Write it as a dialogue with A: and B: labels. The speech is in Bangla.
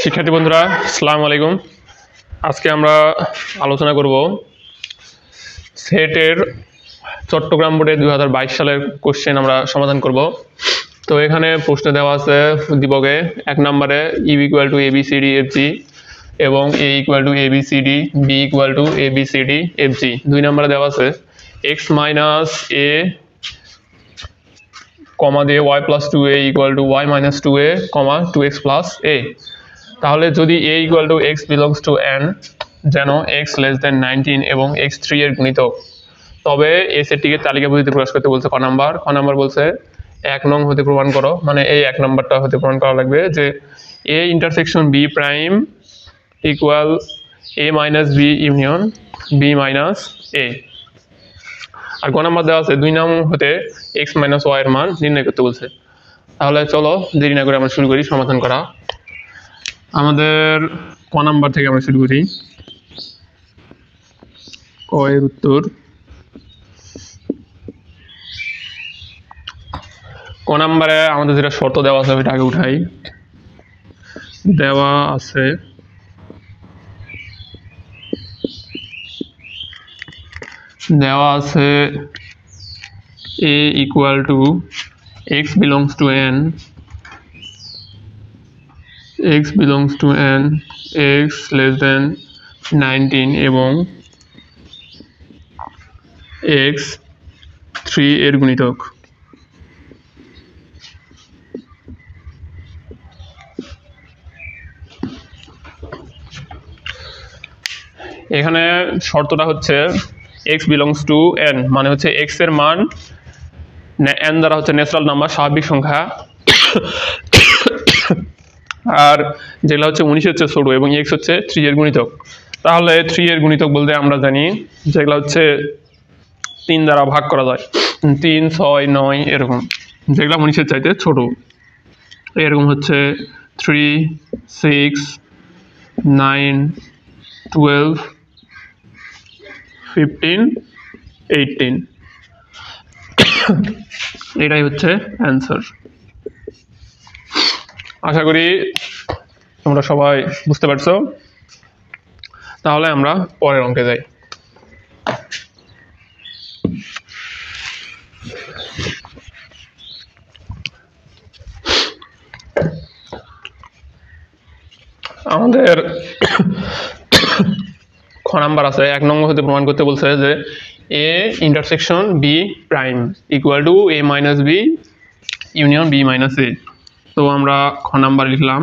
A: শিক্ষার্থী বন্ধুরা আসসালামু আলাইকুম। আজকে আমরা আলোচনা করব সেটের চট্টগ্রাম বোর্ডে 2022 সালের কোশ্চেন আমরা সমাধান করব। তো এখানে প্রশ্ন দেওয়া আছে দীপকে 1 নম্বরে E equal to ABCD FG এবং A equal to ABCD B equal to ABCD FG। 2 নম্বরে দেওয়া আছে x মাইনাস a কমা দিয়ে y plus 2a equal to y minus 2a comma 2x plus a। তাহলে যদি a equal to x belongs to n যেন x লেস দেন 19 এবং x3 এর গুণিতক, তবে এই সেটটিকে তালিকাভুক্তিতে প্রকাশ করতে বলছে। ক নাম্বার বলছে 1 নং হতে প্রমাণ করো, মানে এই 1 নম্বরটা হতে প্রমাণ করা লাগবে যে a intersection b prime equal a minus b union b minus a। আর গ নাম্বার দেওয়া আছে 2 নং হতে x মাইনাস y এর মান নির্ণয় করতে বলছে। তাহলে চলো দেরি না করে আমরা শুরু করি সমাধান করা। আমাদের ক নাম্বার থেকে আমরা শুরু করি। ক এর উত্তর, ক নাম্বারে আমাদের যেটা শর্ত দেওয়া আছে ওইটা আগে উঠাই। দেওয়া আছে a equal to x belongs to n, x less than 19 এবং x3 এর গুণিতক। এখানে শর্তটা হচ্ছে x বিলংস টু n, মানে হচ্ছে x এর মান n দ্বারা হচ্ছে ন্যাচারাল নাম্বার, স্বাভাবিক সংখ্যা, আর যেগুলো হচ্ছে 19 হচ্ছে ছোট এবং x হচ্ছে 3 এর গুণিতক। তাহলে 3 এর গুণিতক বলতে আমরা জানি যেগুলো হচ্ছে 3 দ্বারা ভাগ করা যায়, 3, 6, 9 এরকম, যেগুলো 19 এর চাইতে ছোট। এরকম হচ্ছে 3, 6, 9, 12, 15, 18। এটাই হচ্ছে অ্যান্সার। আশা করি তোমরা সবাই বুঝতে পারছো। তাহলে আমরা পরের অঙ্কে যাই। আমাদের খ নাম্বার আছে 1 নম্বর হতে প্রমাণ করতে বলছে যে a intersection b prime equal to a minus b union b minus a। তো আমরা খ নাম্বার লিখলাম